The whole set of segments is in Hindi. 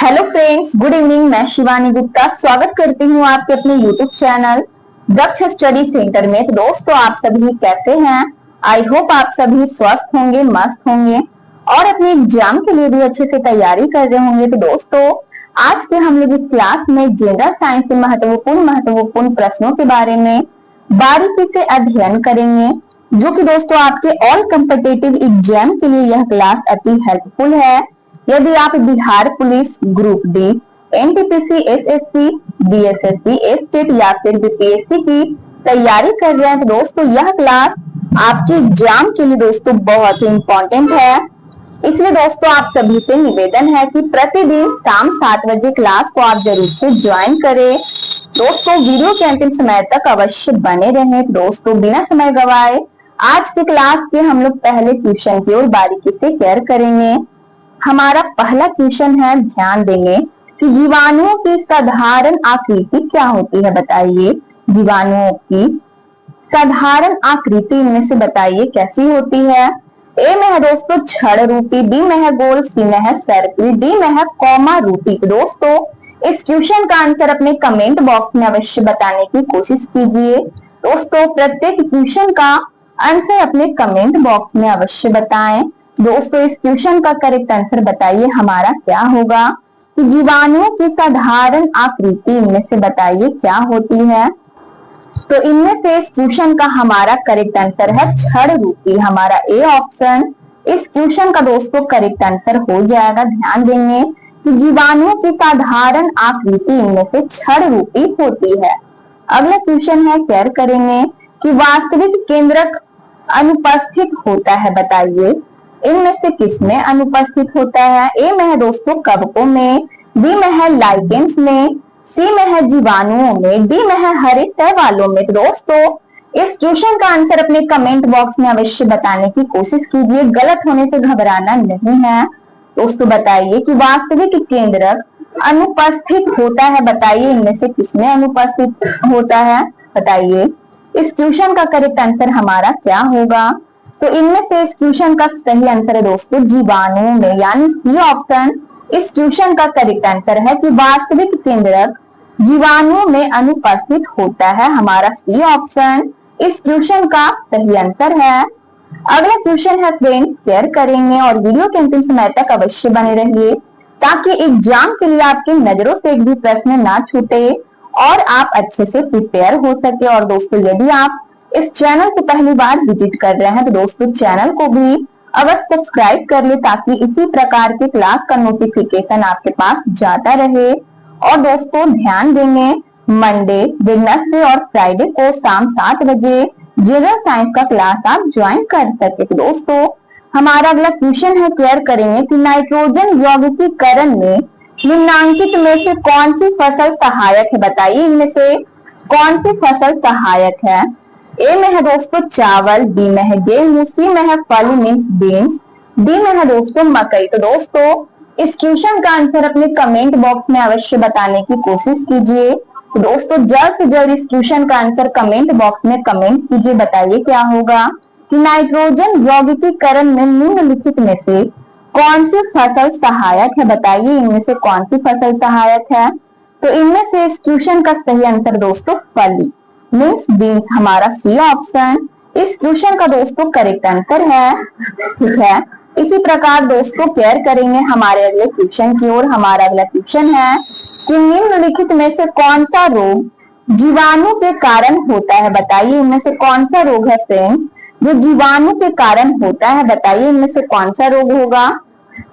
Hello friends, good evening. मैं शिवानी गुप्ता स्वागत करती हूँ आपके अपने यूट्यूब चैनल दक्ष स्टडी सेंटर में। तो दोस्तों, आप सभी कैसे हैं? आई होप आप सभी स्वस्थ होंगे, मस्त होंगे और अपने एग्जाम के लिए भी अच्छे से तैयारी कर रहे होंगे। तो दोस्तों, आज के हम लोग इस क्लास में जनरल साइंस से महत्वपूर्ण प्रश्नों के बारे में बारीकी से अध्ययन करेंगे, जो कि दोस्तों आपके ऑल कॉम्पिटिटिव एग्जाम के लिए यह क्लास अति हेल्पफुल है। यदि आप Bihar police, group D, NTPC, SSC, BSSC, state या फिर बीपीएससी की तैयारी कर रहे हैं, तो दोस्तों यह क्लास आपके एग्जाम के लिए दोस्तों बहुत ही इंपॉर्टेंट है। इसलिए दोस्तों, आप सभी से निवेदन है कि प्रतिदिन शाम 7 बजे क्लास को आप जरूर से ज्वाइन करें। दोस्तों, वीडियो के अंतिम समय तक अवश्य बने रहें। दोस्तों, बिना समय गवाए आज की क्लास के हम लोग पहले क्वेश्चन की ओर बारीकी से केयर करेंगे। हमारा पहला क्वेश्चन है, ध्यान देंगे कि जीवाणुओं की साधारण आकृति क्या होती है? बताइए, जीवाणुओं की साधारण आकृति इनमें से बताइए कैसी होती है? ए में है दोस्तों छड़ रूपी, बी में है गोल, सी में है सर्कल, डी में है कॉमा रूपी। तो दोस्तों, इस क्वेश्चन का आंसर अपने कमेंट बॉक्स में अवश्य बताने की कोशिश कीजिए। दोस्तों, प्रत्येक क्वेश्चन का आंसर अपने कमेंट बॉक्स में अवश्य बताएं। दोस्तों, इस क्वेश्चन का करेक्ट आंसर बताइए हमारा क्या होगा कि जीवाणुओं की साधारण आकृति इनमें से बताइए क्या होती है? तो इनमें से इस क्वेश्चन का हमारा करेक्ट आंसर है छड़ रूपी, हमारा ए ऑप्शन इस क्वेश्चन का दोस्तों करेक्ट आंसर हो जाएगा। ध्यान देंगे कि जीवाणुओं की साधारण आकृति इनमें से छड़ रूपी होती है। अगला क्वेश्चन है, केयर करेंगे कि वास्तविक केंद्रक अनुपस्थित होता है। बताइए, इनमें से किसमें अनुपस्थित होता है? ए में है दोस्तों कवकों में, बी में है लाइकेंस में, सी में है जीवाणुओं में, डी में है हरे शैवालों में। तो दोस्तों, इस क्वेश्चन का आंसर अपने कमेंट बॉक्स में अवश्य बताने की कोशिश कीजिए, गलत होने से घबराना नहीं है। दोस्तों, बताइए कि वास्तविक केंद्रक अनुपस्थित होता है। बताइए, इनमें से किसमें अनुपस्थित होता है? बताइए, इस क्वेश्चन का करेक्ट आंसर हमारा क्या होगा? तो इनमें से इस क्वेश्चन का सही आंसर है दोस्तों जीवाणुओं में, यानी सी ऑप्शन इस क्वेश्चन का करेक्ट आंसर है कि वास्तविक केंद्रक जीवाणुओं में अनुपस्थित होता है। हमारा सी ऑप्शन इस क्वेश्चन का सही आंसर है। अगला क्वेश्चन है फ्रेंड्स, केयर करेंगे और वीडियो के अंतिम समय तक अवश्य बने रहिए ताकि एग्जाम के लिए आपकी नजरों से एक भी प्रश्न ना छूटे और आप अच्छे से प्रिपेयर हो सके। और दोस्तों, यदि आप इस चैनल को पहली बार विजिट कर रहे हैं तो दोस्तों चैनल को भी अवश्य सब्सक्राइब कर ले ताकि इसी प्रकार के क्लास का नोटिफिकेशन आपके पास जाता रहे। और दोस्तों, ध्यान देंगे मंडे, वेडनेसडे और फ्राइडे को शाम 7 बजे जनरल साइंस का क्लास आप ज्वाइन कर सकते। तो दोस्तों, हमारा अगला क्वेश्चन है, केयर करेंगे कि नाइट्रोजन यौगिकीकरण में निम्नांकित में से कौन सी फसल सहायक है? बताइए, इनमें से कौन सी फसल सहायक है? ए में है दोस्तों चावल, बी में है गेहूं, सी में है फली मीन्स बीन्स, डी में है दोस्तों मकई। तो दोस्तों, इस क्वेश्चन का आंसर अपने कमेंट बॉक्स में अवश्य बताने की कोशिश कीजिए। तो दोस्तों, जल्द से जल्द इस क्वेश्चन का आंसर कमेंट बॉक्स में कमेंट कीजिए। बताइए क्या होगा कि नाइट्रोजन यौगिकीकरण में निम्नलिखित में से कौन सी फसल सहायक है? बताइए, इनमें से कौन सी फसल सहायक है? तो इनमें से इस क्वेश्चन का सही आंसर दोस्तों फली मीन्स बीन्स, हमारा सी ऑप्शन इस क्वेश्चन का दोस्तों करेक्ट आंसर है। ठीक है, इसी प्रकार दोस्तों केयर करेंगे हमारे अगले क्वेश्चन की ओर। हमारा अगला क्वेश्चन है कि निम्नलिखित में से कौन सा रोग जीवाणु के कारण होता है? बताइए, इनमें से कौन सा रोग है फ्रेंड जो जीवाणु के कारण होता है? बताइए, इनमें से कौन सा रोग होगा?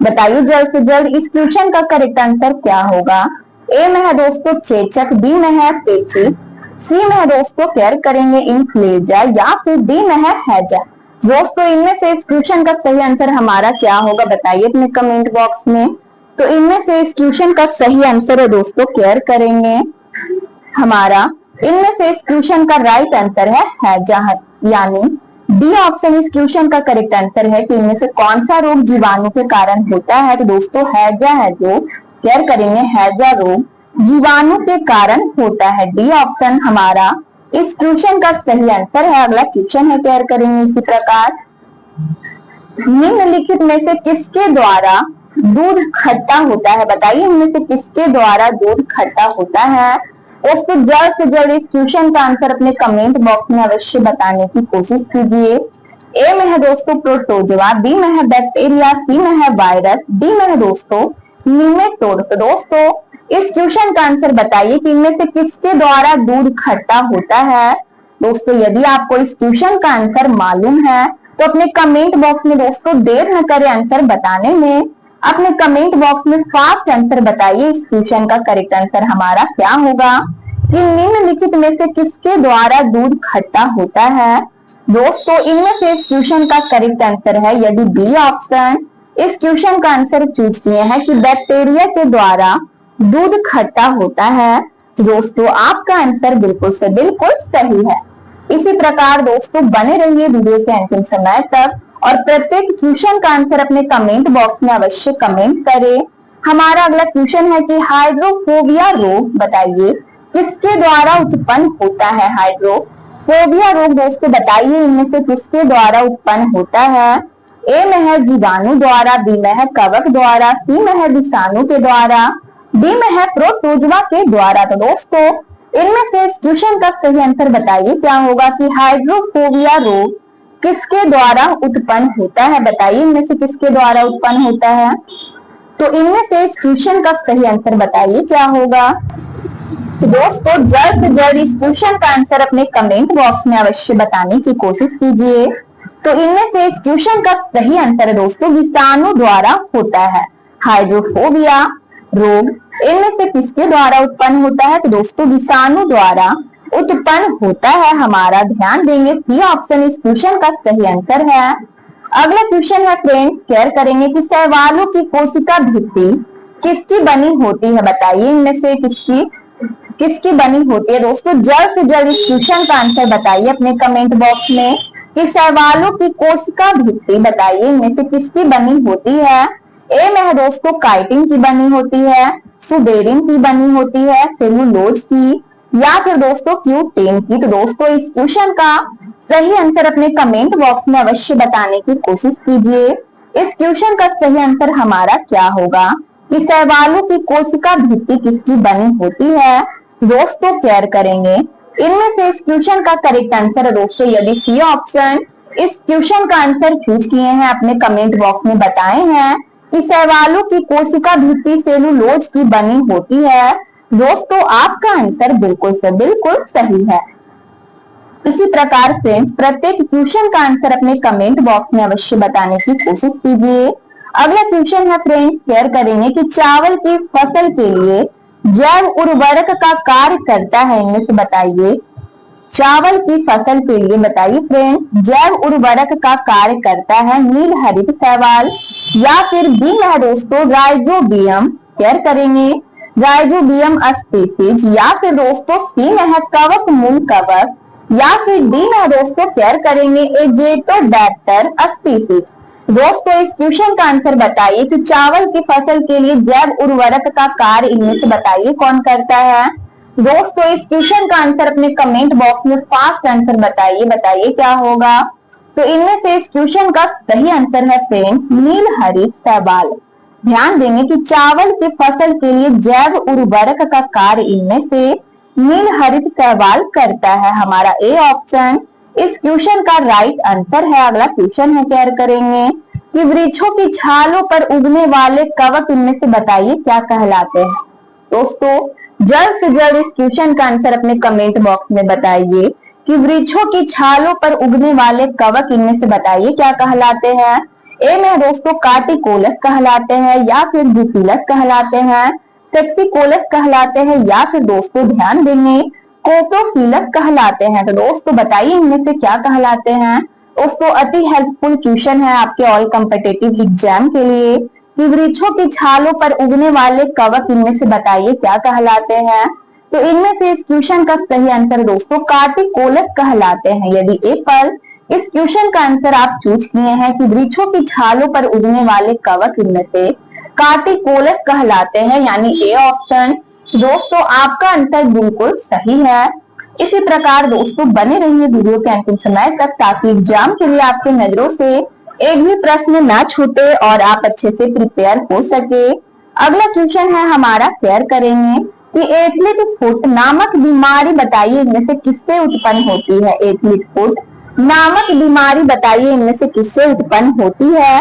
बताइए जल्द से जल्द इस क्वेश्चन का करेक्ट आंसर क्या होगा? ए में है दोस्तों चेचक, बी में है पेचिस, सी में है दोस्तों केयर करेंगे इन्फ्लुएंजा या फिर डी में है हैजा। दोस्तों, इनमें से इस क्वेश्चन का सही आंसर हमारा क्या होगा? बताइए अपने कमेंट बॉक्स में। तो इनमें से इस क्वेश्चन का सही आंसर है दोस्तों केयर करेंगे हमारा इनमें से इस क्वेश्चन का राइट आंसर है हैजा, यानी डी ऑप्शन इस क्वेश्चन का करेक्ट आंसर है कि इनमें से कौन सा रोग जीवाणु के कारण होता है? तो दोस्तों हैजा है जो केयर करेंगे हैजा रोग जीवाणु के कारण होता है। डी ऑप्शन हमारा इस क्वेश्चन का सही आंसर है। अगला क्वेश्चन है, केयर करेंगे इसी प्रकार निम्नलिखित में से किसके द्वारा दूध खट्टा होता है, बताइए इनमें से किसके द्वारा दूध खट्टा होता है। दोस्तों जल्द से जल्द इस क्वेश्चन का आंसर अपने कमेंट बॉक्स में अवश्य बताने की कोशिश कीजिए। ए में है दोस्तों प्रोटोजोआ, बी में है बैक्टीरिया, सी में है वायरस, डी में है दोस्तों निमेटोड। तो दोस्तों इस क्वेश्चन का आंसर बताइए कि इनमें से किसके द्वारा दूध खट्टा होता है। दोस्तों यदि आपको इस क्वेश्चन का आंसर मालूम है तो अपने कमेंट बॉक्स में दोस्तों देर न करें आंसर बताने में। अपने कमेंट बॉक्स में फास्ट आंसर बताइए इस क्वेश्चन का करेक्ट आंसर हमारा क्या होगा कि निम्नलिखित में से किसके द्वारा दूध खट्टा होता है। दोस्तों इनमें से इस क्वेश्चन का करेक्ट आंसर है यदि बी ऑप्शन। इस क्वेश्चन का आंसर चूज किए हैं कि बैक्टीरिया के द्वारा दूध खट्टा होता है। तो दोस्तों आपका आंसर बिल्कुल से बिल्कुल सही है। इसी प्रकार दोस्तों बने रहिए वीडियो के अंतिम समय तक और प्रत्येक क्वेश्चन का आंसर अपने कमेंट बॉक्स में अवश्य कमेंट करें। हमारा अगला क्वेश्चन है कि हाइड्रोफोबिया रोग बताइए किसके द्वारा उत्पन्न होता है। हाइड्रोफोबिया रोग दोस्तों बताइए इनमें से किसके द्वारा उत्पन्न होता है। ए में है जीवाणु द्वारा, बी में है कवक द्वारा, सी में है विषाणु के द्वारा, डी में है प्रोटोजोआ के द्वारा। तो दोस्तों इनमें से इस क्वेश्चन का सही आंसर बताइए क्या होगा कि हाइड्रोफोबिया रोग किसके द्वारा उत्पन्न होता है। बताइए इनमें से किसके द्वारा उत्पन्न होता है। तो इनमें से इस क्वेश्चन का सही आंसर बताइए क्या होगा। तो दोस्तों जल्द से जल्द इस क्वेश्चन का आंसर अपने कमेंट बॉक्स में अवश्य बताने की कोशिश कीजिए। तो इनमें से इस क्वेश्चन का सही आंसर है दोस्तों विषाणु द्वारा होता है। हाइड्रोफोबिया रोग इनमें से किसके द्वारा उत्पन्न होता है। तो दोस्तों विषाणु द्वारा उत्पन्न होता है। हमारा ध्यान देंगे सी ऑप्शन इस क्वेश्चन का सही आंसर है। अगला क्वेश्चन है फ्रेंड्स, केयर करेंगे कि शैवालों की कोशिका भित्ति किसकी बनी होती है। बताइए इनमें से किसकी बनी होती है। दोस्तों जल्द से जल्द इस क्वेश्चन का आंसर बताइए अपने कमेंट बॉक्स में कि शैवालों की कोशिका भित्ति बताइए इनमें से किसकी बनी होती है। ए में है दोस्तों काइटिन की बनी होती है, सुबेरिन की बनी होती है, सेलुलोज की या फिर दोस्तों क्यूटेन की। तो दोस्तों इस क्वेश्चन का सही आंसर अपने कमेंट बॉक्स में अवश्य बताने की कोशिश कीजिए। इस क्वेश्चन का सही आंसर हमारा क्या होगा कि शैवालों की कोशिका भित्ति किसकी बनी होती है। दोस्तों केयर करेंगे इनमें से इस क्वेश्चन का करेक्ट आंसर है दोस्तों यदि सी ऑप्शन। इस क्वेश्चन का आंसर चूज किए हैं अपने कमेंट बॉक्स में बताए हैं कि शैवालों की कोशिका भित्ति सेलुलोज की बनी होती है। दोस्तों आपका आंसर बिल्कुल से बिल्कुल सही है। इसी प्रकार फ्रेंड्स प्रत्येक क्वेश्चन का आंसर अपने कमेंट बॉक्स में अवश्य बताने की कोशिश कीजिए। अगला क्वेश्चन है फ्रेंड्स, केयर करेंगे कि चावल की फसल के लिए जैव उर्वरक का कार्य करता है। इनमें से बताइए चावल की फसल के लिए बताइए फ्रेंड्स जैव उर्वरक का कार्य करता है नील हरित शैवाल या फिर बी में दोस्तों राइजोबियम। केयर करेंगे राइजोबियम स्पीसीज या फिर दोस्तों सी में है कवक मूल कवक या फिर डी में दोस्तों केयर करेंगे एजेटोबैक्टर स्पीसीज। दोस्तों इस क्वेश्चन का आंसर बताइए कि चावल की फसल के लिए जैव उर्वरक का कार्य इनमें से बताइए कौन करता है। दोस्तों इस क्वेश्चन का आंसर अपने कमेंट बॉक्स में फास्ट आंसर बताइए क्या होगा। तो इनमें से इस क्वेश्चन का सही आंसर है फ्रेंड्स नील हरित शैवाल। ध्यान देंगे कि चावल की फसल के लिए जैव उर्वरक का कार्य इनमें से नील हरित शैवाल करता है। हमारा ए ऑप्शन इस क्वेश्चन का राइट आंसर है। अगला क्वेश्चन है केयर करेंगे कि वृक्षों की छालों पर उगने वाले कवक इनमें से बताइए क्या कहलाते हैं। दोस्तों जल्द से जल्द इस क्वेश्चन का आंसर अपने कमेंट बॉक्स में बताइए कि वृक्षों की छालों पर उगने वाले कवक इनमें से बताइए क्या कहलाते हैं। ए में दोस्तों कार्टिकोलस कहलाते हैं या फिर ब्यूफिलस कहलाते हैं, सेक्सिकोलस कहलाते हैं या फिर दोस्तों ध्यान देंगे कोप्रोफिलस कहलाते हैं। तो दोस्तों बताइए इनमें से क्या कहलाते हैं। दोस्तों अति हेल्पफुल क्वेश्चन है आपके ऑल कॉम्पिटिटिव एग्जाम के लिए कि वृक्षों की छालों पर उगने वाले कवक इनमें से बताइए क्या कहलाते हैं। तो इनमें से इस क्वेश्चन का सही आंसर दोस्तों कार्टिकोलस कहलाते हैं। यदि ए पर इस क्वेश्चन का आंसर आप चूज किए हैं कि वृक्षों की छालों पर उगने वाले कवक इनमें से कार्टिकोलस कहलाते हैं यानी ए ऑप्शन। दोस्तों आपका आंसर बिल्कुल सही है। इसी प्रकार दोस्तों बने रहिए वीडियो के अंतिम समय तक ताकि एग्जाम के लिए आपके नजरों से एक भी प्रश्न ना छूटे और आप अच्छे से प्रिपेयर हो सके। अगला क्वेश्चन है हमारा, शेयर करेंगे कि एथलीट फुट नामक बीमारी बताइए इनमें से किससे उत्पन्न होती है। एथलीट फुट नामक बीमारी बताइए इनमें से किससे उत्पन्न होती है।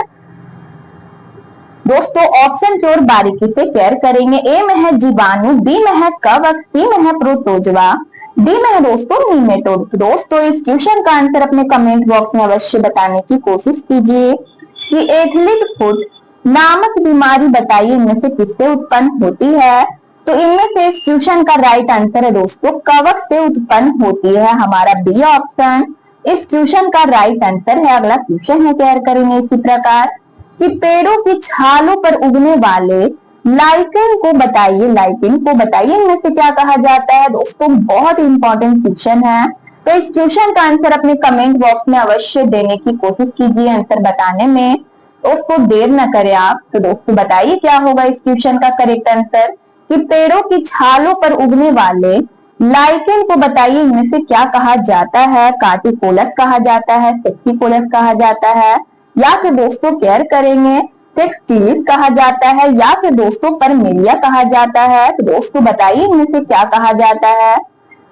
दोस्तों ऑप्शन की ओर बारीकी से केयर करेंगे। ए में है जीवाणु, बी में है कवक, सी में है प्रोटोजवा, डी में है दोस्तों नीमेटोड। तो दोस्तों इस क्वेश्चन का आंसर अपने कमेंट बॉक्स में अवश्य बताने की कोशिश कीजिए कि एथलीट फुट नामक बीमारी बताइए इनमें से किससे उत्पन्न होती है। तो इनमें से इस क्वेश्चन का राइट आंसर है दोस्तों कवक से उत्पन्न होती है, हमारा बी ऑप्शन इस क्वेश्चन का राइट आंसर है। अगला क्वेश्चन है, केयर करेंगे इसी प्रकार कि पेड़ों की छालों पर उगने वाले लाइकेन को बताइए। लाइकेन को बताइए इनमें से क्या कहा जाता है। दोस्तों बहुत इंपॉर्टेंट क्वेश्चन है, तो इस क्वेश्चन का आंसर अपने कमेंट बॉक्स में अवश्य देने की कोशिश कीजिए आंसर बताने में। दोस्तों देर न करें आप। तो दोस्तों बताइए क्या होगा इस क्वेश्चन का करेक्ट आंसर कि पेड़ों की छालों पर उगने वाले लाइकेन को बताइए इनमें से क्या कहा जाता है। कार्टिकोलस कहा जाता है, सेक्सिकोलस कहा जाता है, या फिर दोस्तों केयर करेंगे टेक्सटिलिस कहा जाता है, या फिर दोस्तों परमेलिया कहा जाता है। तो दोस्तों बताइए इनमें से क्या कहा जाता है।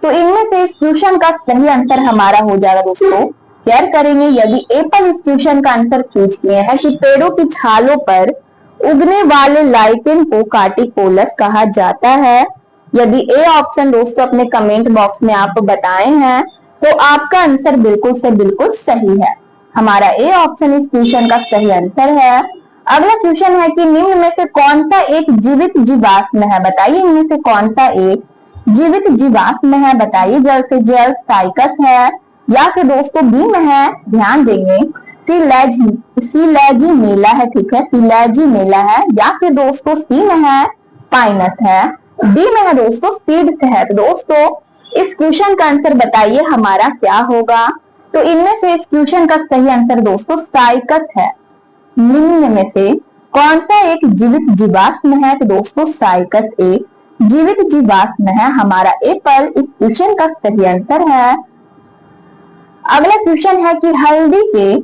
तो इनमें से इस क्वेश्चन का सही आंसर हमारा हो जाएगा दोस्तों, केयर करेंगे यदि एप्पल इस क्वेश्चन का आंसर चूज किए हैं कि पेड़ों की छालों पर उगने वाले लाइकेन को कार्टिकोलस कहा जाता है। यदि ए ऑप्शन दोस्तों अपने कमेंट बॉक्स में आप बताए हैं तो आपका आंसर बिल्कुल से बिल्कुल सही है, हमारा ए ऑप्शन इस क्वेश्चन का सही आंसर है। अगला क्वेश्चन है कि निम्न में से कौन सा एक जीवित जीवाश्म है। बताइए इनमें से कौन सा एक जीवित जीवाश्म है। बताइए जल्द से जल्द साइकस है, या फिर दोस्तों बी में है, ध्यान देंगे सिलेजिनेला है, ठीक है सिलेजिनेला है, या फिर दोस्तों सी में है पाइनस है, डी में है दोस्तों सीड्स है। तो दोस्तों इस क्वेश्चन का आंसर बताइए हमारा क्या होगा। तो इनमें से इस क्वेश्चन का सही आंसर दोस्तों साइकस है। निम्न में से कौन सा एक जीवित जीवाश्म है। तो दोस्तों साइकस एक जीवित जीवाश्म है, हमारा एप्पल इस क्वेश्चन का सही आंसर है। अगला क्वेश्चन है कि हल्दी के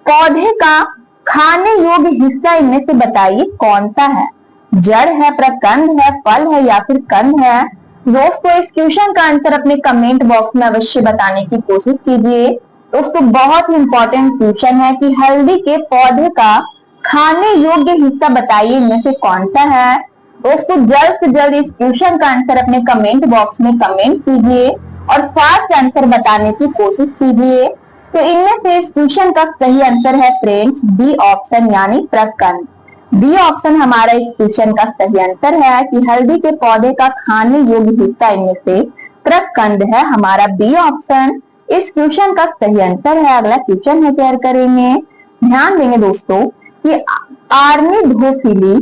पौधे का खाने योग्य हिस्सा इनमें से बताइए कौन सा है। जड़ है, प्रकंद है, फल है, या फिर कंद है। दोस्तों इस क्वेश्चन का आंसर अपने कमेंट बॉक्स में अवश्य बताने की कोशिश कीजिए। दोस्तों बहुत ही इंपॉर्टेंट क्वेश्चन है कि हल्दी के पौधे का खाने योग्य हिस्सा बताइए इनमें से कौन सा है। दोस्तों जल्द से जल्द इस क्वेश्चन का आंसर अपने कमेंट बॉक्स में कमेंट कीजिए और फास्ट आंसर बताने की कोशिश कीजिए। तो इनमें से इस क्वेश्चन का सही आंसर है फ्रेंड्स बी ऑप्शन यानी प्रकंद। बी ऑप्शन हमारा इस क्वेश्चन का सही आंसर है कि हल्दी के पौधे का खाने योग्य हिस्सा इनमें से प्रकंद है, हमारा बी ऑप्शन इस क्वेश्चन का सही आंसर है। अगला क्वेश्चन है, केयर करेंगे, ध्यान देंगे दोस्तों कि आर्निडोफिली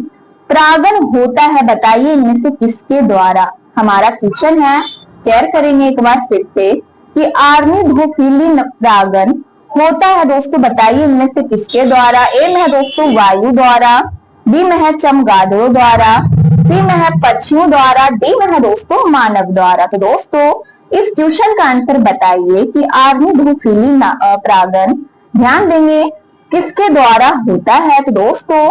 परागण होता है बताइए इनमें से किसके द्वारा। हमारा क्वेश्चन है, केयर करेंगे एक बार फिर से कि आर्निडोफिली परागण होता है दोस्तों बताइए इनमें से किसके द्वारा। ए में है दोस्तों वायु द्वारा, बी में है चमगादड़ों द्वारा, सी में है पक्षियों द्वारा, डी में है दोस्तों मानव द्वारा। तो दोस्तों इस क्वेश्चन का आंसर बताइए कि आर्निडोफिली परागण ध्यान देंगे किसके द्वारा होता है। तो दोस्तों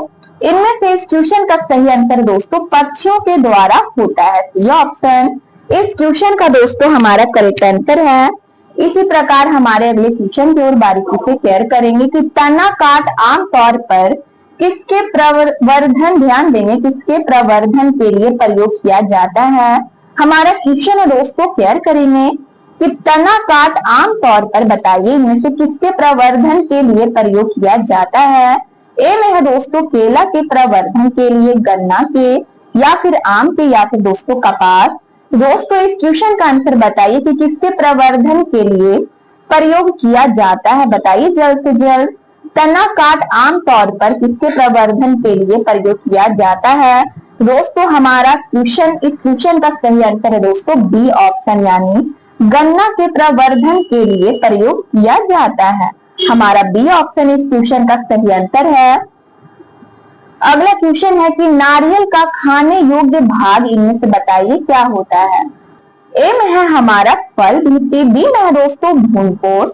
इनमें से इस क्वेश्चन का सही आंसर दोस्तों पक्षियों के द्वारा होता है, सी ऑप्शन इस क्वेश्चन का दोस्तों हमारा करेक्ट आंसर है। इसी प्रकार हमारे अगले क्वेश्चन की ओर बारीकी से केयर करेंगे कि तना काट आमतौर पर किसके प्रवर्धन, ध्यान देंगे किसके प्रवर्धन के लिए प्रयोग किया जाता है। हमारा क्वेश्चन है दोस्तों, केयर करेंगे कि तना काट आमतौर पर बताइए इनमें से किसके प्रवर्धन के लिए प्रयोग किया जाता है। ए में है दोस्तों केला के प्रवर्धन के लिए, गन्ना के, या फिर आम के, या फिर दोस्तों कपास। तो दोस्तों इस क्वेश्चन का आंसर बताइए कि किसके प्रवर्धन के लिए प्रयोग किया जाता है। बताइए जल्द से जल्द तना काट आमतौर पर किसके प्रवर्धन के लिए प्रयोग किया जाता है। दोस्तों हमारा क्वेश्चन इस क्वेश्चन का सही आंसर है दोस्तों बी ऑप्शन यानी गन्ना के प्रवर्धन के लिए प्रयोग किया जाता है, हमारा बी ऑप्शन इस क्वेश्चन का सही आंसर है। अगला क्वेश्चन है कि नारियल का खाने योग्य भाग इनमें से बताइए क्या होता है। ए में है हमारा फल भीति, बी में है दोस्तों भ्रूणपोष,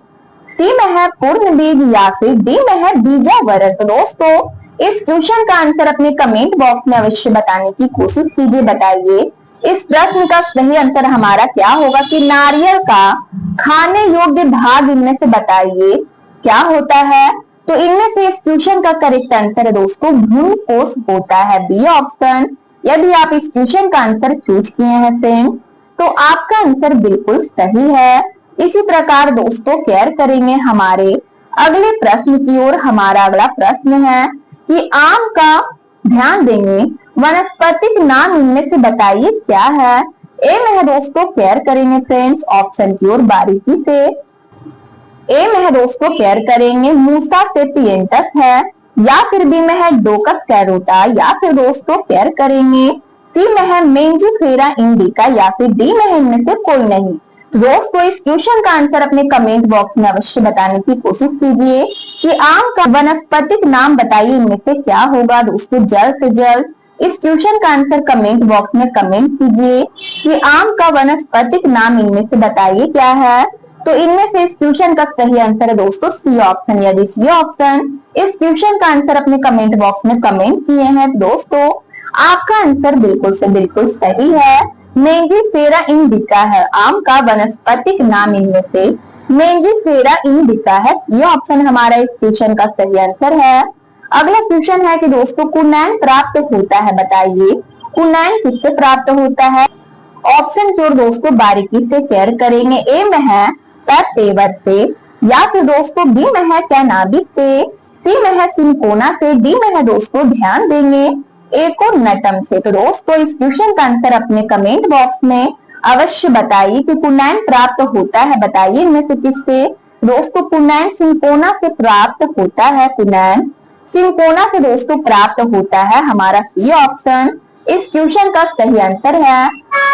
सी में है पूर्ण बीज या फिर डी में है बीजावरण। तो दोस्तों इस क्वेश्चन का आंसर अपने कमेंट बॉक्स में अवश्य बताने की कोशिश कीजिए। बताइए इस प्रश्न का सही आंसर हमारा क्या होगा कि नारियल का खाने योग्य भाग इनमें से बताइए क्या होता है। तो इनमें से इस क्वेश्चन का करेक्ट आंसर है दोस्तों भ्रूण कोश होता है, बी ऑप्शन। यदि आप इस क्वेश्चन का आंसर चूज किए हैं फ्रेंड तो आपका आंसर बिल्कुल सही है। इसी प्रकार दोस्तों केयर करेंगे हमारे अगले प्रश्न की ओर। हमारा अगला प्रश्न है कि आम का ध्यान देंगे वनस्पतिक नाम इनमें से बताइए क्या है। ए में है दोस्तों केयर करेंगे फ्रेंड्स ऑप्शन की ओर बारीकी से। ए में है दोस्तों केयर करेंगे मूसा सेपियंटस है, या फिर बी में है डोकस कैरोटा, या फिर दोस्तों केयर करेंगे सी में है मेंजिफेरा इंडिका, या फिर डी में है इनमें से कोई नहीं। तो दोस्तों इस क्वेश्चन का आंसर अपने कमेंट बॉक्स में अवश्य बताने की कोशिश कीजिए कि आम का वनस्पतिक नाम बताइए इनमें से क्या होगा। दोस्तों जल्द से जल्द इस क्वेश्चन का आंसर कमेंट बॉक्स में कमेंट कीजिए कि आम का वनस्पतिक नाम इनमें से बताइए क्या है। तो इनमें से इस क्वेश्चन का सही आंसर है दोस्तों सी ऑप्शन। यदि सी ऑप्शन इस क्वेश्चन का आंसर अपने कमेंट बॉक्स में कमेंट किए हैं तो दोस्तों आपका आंसर बिल्कुल से बिल्कुल सही है, मेंजिफेरा इंडिका है। आम का वनस्पतिक नाम इनमें से मेंजिफेरा इंडिका है, सी ऑप्शन हमारा इस क्वेश्चन का सही आंसर है। अगला क्वेश्चन है कि दोस्तों कुनैन प्राप्त होता है, बताइए कुनैन किससे प्राप्त होता है। ऑप्शन की ओर दोस्तों बारीकी से केयर करेंगे। ए में है पेवर से, या फिर दोस्तों बी में है कैनाबिस से, सी में है सिंकोना से, डी में है दोस्तों ध्यान देंगे एकोनटम से। तो दोस्तों इस क्वेश्चन का आंसर अपने कमेंट बॉक्स में अवश्य बताइए कि कुनैन प्राप्त होता है, बताइए इनमें से किससे। दोस्तों कुनैन सिंकोना से प्राप्त होता है, कुनैन सिंकोना से दोस्तों प्राप्त होता है, हमारा सी ऑप्शन इस क्वेश्चन का सही आंसर है।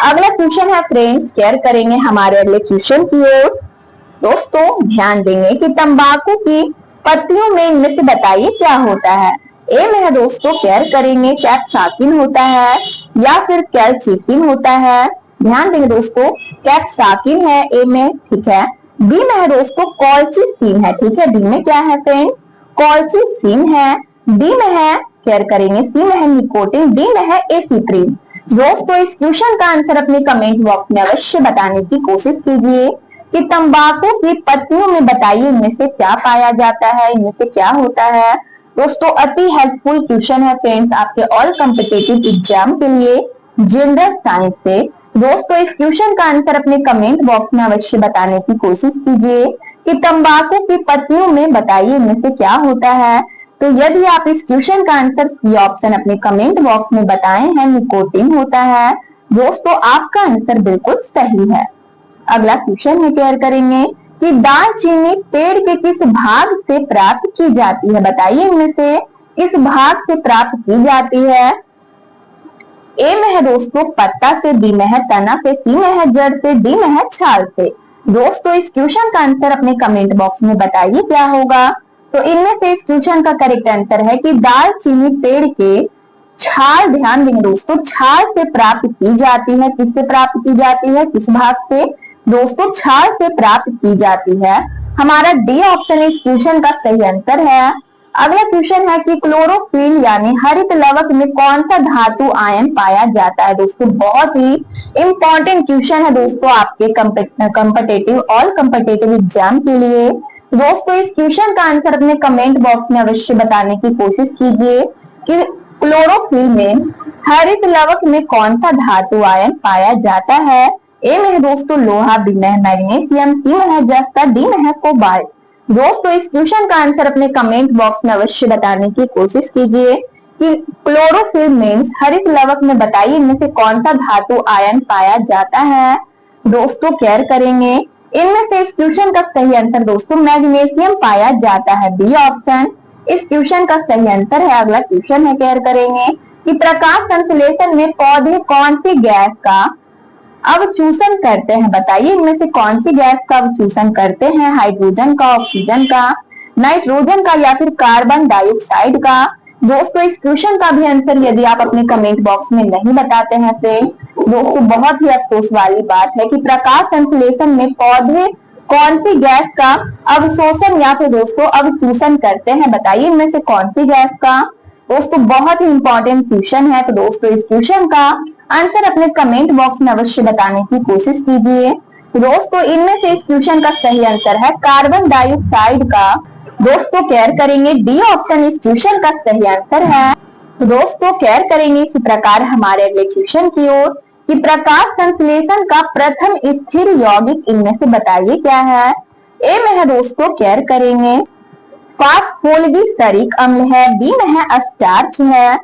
अगला क्वेश्चन है फ्रेंड्स केयर करेंगे हमारे अगले क्वेश्चन की ओर। दोस्तों ध्यान देंगे कि तंबाकू की पत्तियों में इनमें से बताइए क्या होता है। ए में है दोस्तों केयर करेंगे कैप्साकिन होता है, या फिर कैलचिसिन होता है। ध्यान देंगे दोस्तों कैप्साकिन है ए में, ठीक है। बी में है दोस्तों कॉल्चिसिन है, ठीक है। डी में क्या है फ्रेंड कॉल्चिसिन है। डी में है केयर करेंगे सी में है निकोटिन, डी में है एसिप्रिन। दोस्तों इस क्वेश्चन का आंसर अपने कमेंट बॉक्स में अवश्य बताने की कोशिश कीजिए कि तंबाकू की पत्तियों में बताइए इनमें से क्या पाया जाता है, इनमें से क्या होता है। दोस्तों अति हेल्पफुल क्वेश्चन है फ्रेंड्स आपके ऑल कॉम्पिटिटिव एग्जाम के लिए जनरल साइंस से। दोस्तों इस क्वेश्चन का आंसर अपने कमेंट बॉक्स में अवश्य बताने की कोशिश कीजिए कि तंबाकू की पत्तियों में बताइए इनमें से क्या होता है। तो यदि आप इस क्वेश्चन का आंसर सी ऑप्शन अपने कमेंट बॉक्स में बताए हैं निकोटिन होता है, दोस्तों आपका आंसर बिल्कुल सही है। अगला क्वेश्चन है केयर करेंगे कि दालचीनी पेड़ के किस भाग से प्राप्त की जाती है, बताइए इनमें से किस भाग से प्राप्त की जाती है। ए में है दोस्तों पत्ता से, बी में है तना से, सी में है जड़ से, डी में है छाल से। दोस्तों इस क्वेश्चन का आंसर अपने कमेंट बॉक्स में बताइए क्या होगा। तो इनमें से इस क्वेश्चन का करेक्ट आंसर है कि दालचीनी पेड़ के छाल, ध्यान देंगे दोस्तों छाल से प्राप्त की जाती है। किससे प्राप्त की जाती है, किस भाग से। दोस्तों छाल से प्राप्त की जाती है, हमारा डी ऑप्शन इस क्वेश्चन का सही आंसर है। अगला क्वेश्चन है कि क्लोरोफिल यानी हरित लवक में कौन सा धातु आयन पाया जाता है। दोस्तों बहुत ही इंपॉर्टेंट क्वेश्चन है दोस्तों आपके कॉम्पिटिटिव ऑल कॉम्पिटिटिव एग्जाम के लिए। दोस्तों इस क्वेश्चन का आंसर अपने कमेंट बॉक्स में अवश्य बताने की कोशिश कीजिए कि क्लोरोफिल में हरित लवक में कौन सा धातु आयन पाया जाता है। ए में है दोस्तों लोहा, बी में है मैग्नीशियम, सी में है जस्ता, डी में है कोबाल्ट। दोस्तों इस क्वेश्चन का आंसर अपने कमेंट बॉक्स में अवश्य बताने की कोशिश कीजिए कि क्लोरोफिल मीन्स हरित लवक में बताइए इनमें से कौन सा धातु आयन पाया जाता है। दोस्तों केयर करेंगे इनमें से इस क्वेश्चन का सही आंसर दोस्तों मैग्नीशियम पाया जाता है, बी ऑप्शन इस क्वेश्चन का सही आंसर है। अगला क्वेश्चन है केयर करेंगे कि प्रकाश संश्लेषण में पौधे कौन सी गैस का अवचूषण करते हैं, बताइए इनमें से कौन सी गैस का अवचूषण करते हैं। हाइड्रोजन का, ऑक्सीजन का, नाइट्रोजन का, या फिर कार्बन डाइऑक्साइड का। दोस्तों इस क्वेश्चन का भी आंसर यदि आप अपने कमेंट बॉक्स में नहीं बताते हैं फ्रेंड, दोस्तों बहुत ही अफसोस वाली बात है कि प्रकाश संश्लेषण में पौधे कौन सी गैस का अवशोषण या फिर दोस्तों अवशोषण करते हैं, बताइए इनमें से कौन सी गैस का। दोस्तों बहुत ही इंपॉर्टेंट क्वेश्चन है, तो दोस्तों इस क्वेश्चन का आंसर अपने कमेंट बॉक्स में अवश्य बताने की कोशिश कीजिए। तो दोस्तों इनमें से इस क्वेश्चन का सही आंसर है कार्बन डाइऑक्साइड का। दोस्तों केयर करेंगे डी ऑप्शन इस क्वेश्चन का सही आंसर है। तो दोस्तों केयर करेंगे इसी प्रकार हमारे अगले क्वेश्चन की ओर कि प्रकाश संश्लेषण का प्रथम स्थिर यौगिक इनमें से बताइए क्या है। ए में है दोस्तों केयर करेंगे फास्फोलिसरिक अम्ल है, बी में है स्टार्च है,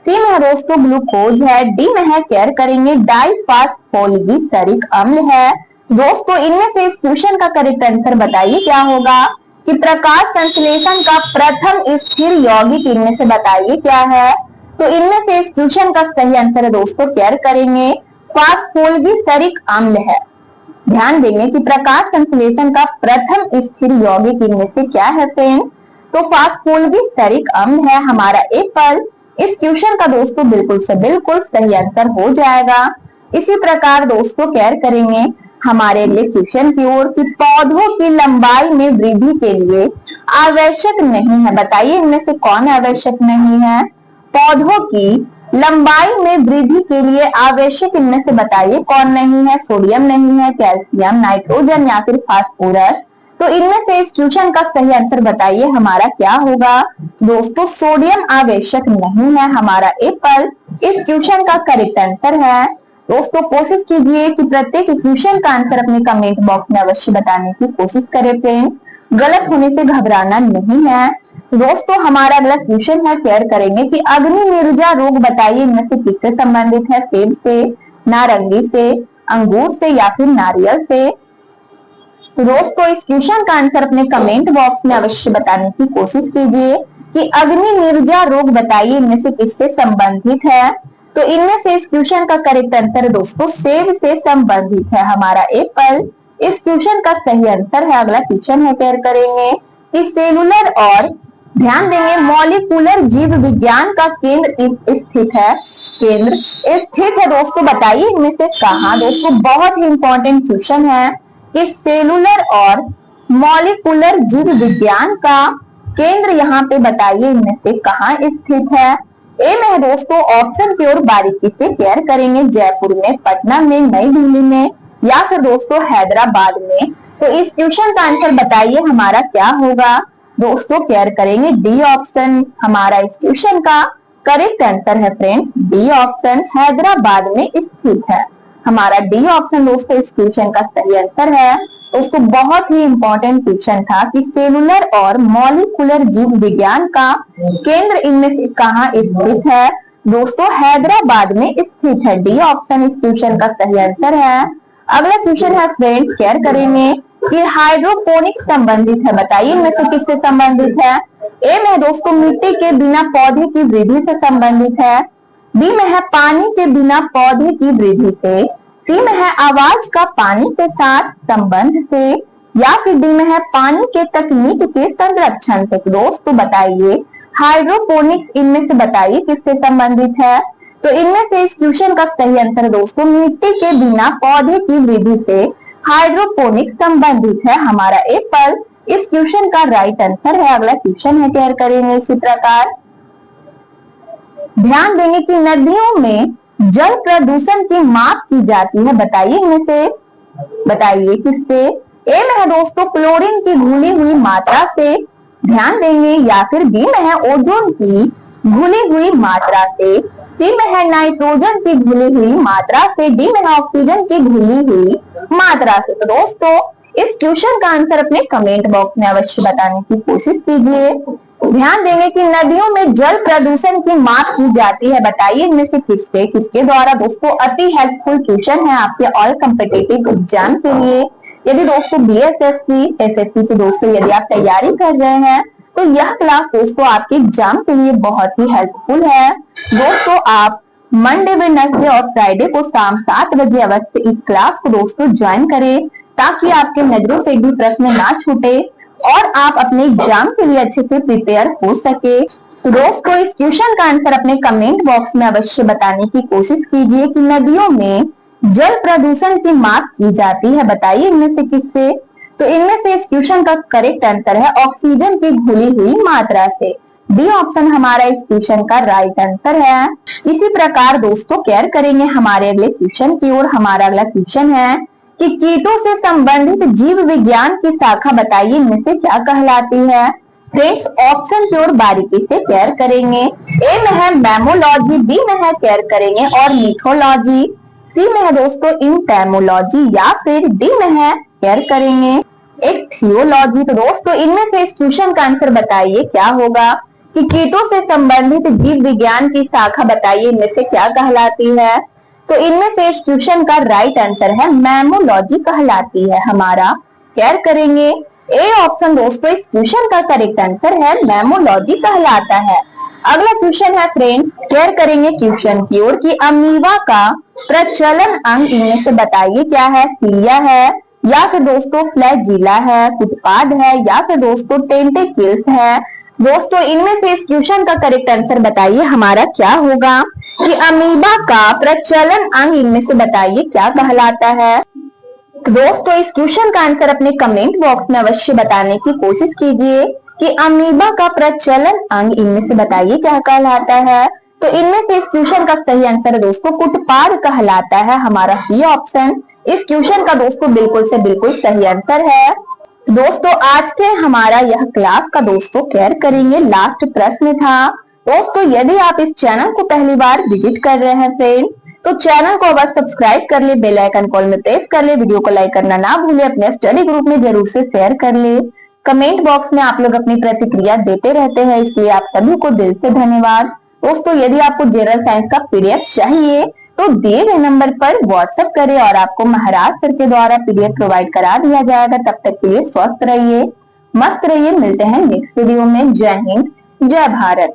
सी में है दोस्तों ग्लूकोज है, डी में है केयर करेंगे डाइफास्फोलिसरिक अम्ल है। दोस्तों इनमें से इस क्वेश्चन का करेक्ट आंसर बताइए क्या होगा कि प्रकाश संश्लेषण का प्रथम स्थिर यौगिक इनमें से बताइए क्या है। तो इनमें से इस क्वेश्चन का सही आंसर है दोस्तों केयर करेंगे फास्फोलिसरिक अम्ल है। ध्यान देंगे कि प्रकाश संश्लेषण का प्रथम स्थिर यौगिक इनमें से क्या है फ्रेंड, तो फास्फोलिसरिक अम्ल है हमारा एप्पल। इस क्वेश्चन का दोस्तों बिल्कुल से बिल्कुल सही आंसर हो जाएगा। इसी प्रकार दोस्तों केयर करेंगे हमारे अगले क्वेश्चन की ओर कि पौधों की लंबाई में वृद्धि के लिए आवश्यक नहीं है, बताइए इनमें से कौन आवश्यक नहीं है। पौधों की लंबाई में वृद्धि के लिए आवश्यक इनमें से बताइए कौन नहीं है। सोडियम नहीं है, कैल्शियम, नाइट्रोजन या फिर फास्फोरस। तो इनमें से इस क्वेश्चन का सही आंसर बताइए हमारा क्या होगा। दोस्तों सोडियम आवश्यक नहीं है हमारा एप्पल इस क्वेश्चन का करेक्ट आंसर है। दोस्तों कोशिश कीजिए कि प्रत्येक क्वेश्चन का आंसर अपने कमेंट बॉक्स में अवश्य बताने की कोशिश करें फ्रेंड, गलत होने से घबराना नहीं है। दोस्तों हमारा अगला क्वेश्चन है केयर करेंगे कि अग्नि निर्जा रोग बताइए इनमें से किससे संबंधित है। सेब से, नारंगी से, अंगूर से या फिर नारियल से। तो दोस्तों इस क्वेश्चन का आंसर अपने कमेंट बॉक्स में अवश्य बताने की कोशिश कीजिए कि अग्नि निर्जा रोग बताइए इनमें से किससे संबंधित है। तो इनमें से इस क्वेश्चन का करेक्ट आंसर दोस्तों सेब से संबंधित है हमारा एप्पल। इस क्वेश्चन का सही आंसर है। अगला क्वेश्चन है केयर करेंगे कि सेलुलर और ध्यान देंगे मॉलिक्यूलर जीव विज्ञान का केंद्र स्थित है। केंद्र स्थित है दोस्तों बताइए इनमें से कहां। दोस्तों बहुत ही इंपॉर्टेंट क्वेश्चन है कि सेलुलर और मॉलिक्यूलर जीव विज्ञान का केंद्र यहाँ पे बताइए इनमें से कहां स्थित है। ए में है दोस्तों ऑप्शन की ओर बारीकी से केयर करेंगे जयपुर में, पटना में, नई दिल्ली में या फिर दोस्तों हैदराबाद में। तो इस क्वेश्चन का आंसर बताइए हमारा क्या होगा। दोस्तों केयर करेंगे डी ऑप्शन हमारा इस क्वेश्चन का करेक्ट आंसर है फ्रेंड्स। डी ऑप्शन हैदराबाद में स्थित है हमारा डी ऑप्शन दोस्तों इस क्वेश्चन का सही आंसर है। दोस्तों बहुत ही इंपॉर्टेंट क्वेश्चन था कि सेलुलर और मॉलिक्यूलर जीव विज्ञान का केंद्र इनमें से कहां स्थित है। दोस्तों हैदराबाद में स्थित है। डी ऑप्शन इस क्वेश्चन का सही आंसर है। अगला क्वेश्चन है फ्रेंड्स केयर करेंगे कि हाइड्रोपोनिक्स संबंधित है, बताइए इनमें से किससे संबंधित है। ए में दोस्तों मिट्टी के बिना पौधे की वृद्धि से संबंधित है, बी में है पानी के बिना पौधे की वृद्धि से, सी में है आवाज का पानी के साथ संबंध से या फिर डी में है पानी के तकनीक के संरक्षण से। दोस्तों बताइए हाइड्रोपोनिक्स इनमें से बताइए किससे संबंधित है। तो इनमें से इस क्वेश्चन का सही आंसर दोस्तों मिट्टी के बिना पौधे की वृद्धि से हाइड्रोपोनिक्स संबंधित है हमारा एप्पल। इस क्वेश्चन का राइट आंसर है। अगला क्वेश्चन है केयर करेंगे इसी प्रकार। ध्यान देंगे कि नदियों में जल प्रदूषण की माप की जाती है, बताइए इनमें से बताइए किससे। ए में है दोस्तों क्लोरीन की घुली हुई मात्रा से, ध्यान देंगे, या फिर बी में है ओजोन की घुली हुई मात्रा से, सी में है नाइट्रोजन की घुली हुई मात्रा से, डी में है ऑक्सीजन की घुली हुई मात्रा से। तो दोस्तों इस क्वेश्चन का आंसर अपने कमेंट बॉक्स में अवश्य बताने की कोशिश कीजिए। ध्यान देंगे कि नदियों में जल प्रदूषण की माप की जाती है, बताइए इनमें से किससे किसके द्वारा। दोस्तों अति हेल्पफुल क्वेश्चन है आपके ऑल कॉम्पिटिटिव एग्जाम के लिए। यदि दोस्तों बीएसएससी एसएससी के दोस्तों यदि आप तैयारी कर रहे हैं तो यह क्लास दोस्तों आपके एग्जाम के लिए बहुत ही हेल्पफुल है। दोस्तों आप मंडे, वेडनेसडे और फ्राइडे को शाम 7 बजे अवश्य इस क्लास को दोस्तों ज्वाइन करें ताकि आपके नजरों से भी प्रश्न ना छूटे और आप अपने एग्जाम के लिए अच्छे से प्रिपेयर हो सके। तो दोस्तों इस क्वेश्चन का आंसर अपने कमेंट बॉक्स में अवश्य बताने की कोशिश कीजिए कि नदियों में जल प्रदूषण की माप की जाती है, बताइए इनमें से किससे। तो इनमें से इस क्वेश्चन का करेक्ट आंसर है ऑक्सीजन की घुली हुई मात्रा से। बी ऑप्शन हमारा इस क्वेश्चन का राइट आंसर है। इसी प्रकार दोस्तों केयर करेंगे हमारे अगले क्वेश्चन की ओर। हमारा अगला क्वेश्चन है कि कीटों से संबंधित जीव विज्ञान की शाखा बताइए, इनमें से क्या कहलाती है। फ्रेंड्स ऑप्शन की ओर बारीकी से केयर करेंगे। ए में है मैमोलॉजी, बी में है केयर करेंगे और मिथोलॉजी, सी में है दोस्तों इंटेमोलॉजी या फिर डी में है केयर करेंगे एक थियोलॉजी। तो दोस्तों इनमें से इस क्वेश्चन का आंसर बताइए क्या होगा कि कीटों से संबंधित जीव विज्ञान की शाखा बताइए, इनमें से क्या कहलाती है। तो इनमें से इस क्वेश्चन का राइट आंसर है मैमोलॉजी कहलाती है हमारा। केयर करेंगे ए ऑप्शन दोस्तों इस क्वेश्चन का करेक्ट आंसर है मैमोलॉजी कहलाता है। अगला क्वेश्चन है फ्रेंड, केयर करेंगे क्वेश्चन की ओर कि अमीबा का प्रचलन अंग इनमें से बताइए क्या है। सीलिया है या फिर दोस्तों फ्लैजिला है, फुटपाद है या फिर दोस्तों टेंटेकल्स है। दोस्तों इनमें से इस क्वेश्चन का करेक्ट आंसर बताइए हमारा क्या होगा कि अमीबा का प्रचलन अंग इनमें से बताइए क्या कहलाता है। तो दोस्तों इस क्वेश्चन का आंसर अपने कमेंट बॉक्स में अवश्य बताने की कोशिश कीजिए कि अमीबा का प्रचलन अंग इनमें से बताइए क्या कहलाता है। तो इनमें से इस क्वेश्चन का सही आंसर दोस्तों कुटपाद कहलाता है हमारा सी ऑप्शन इस क्वेश्चन का दोस्तों बिल्कुल से बिल्कुल सही आंसर है। दोस्तों आज के हमारा यह क्लास का दोस्तों केयर करेंगे लास्ट प्रश्न था। दोस्तों यदि आप इस चैनल को पहली बार विजिट कर रहे हैं फ्रेंड तो चैनल को अवश्य सब्सक्राइब कर ले, बेल आइकन कॉल में प्रेस कर ले, वीडियो को लाइक करना ना भूले, अपने स्टडी ग्रुप में जरूर से शेयर कर ले। कमेंट बॉक्स में आप लोग अपनी प्रतिक्रिया देते रहते हैं, इसलिए आप सभी को दिल से धन्यवाद। दोस्तों यदि आपको जनरल साइंस का पीडीएफ चाहिए तो दिए गए नंबर पर व्हाट्सएप करें और आपको महाराज सर के द्वारा पीडीएफ प्रोवाइड करा दिया जाएगा। तब तक के लिए स्वस्थ रहिए, मस्त रहिए, मिलते हैं नेक्स्ट वीडियो में। जय हिंद, जय भारत।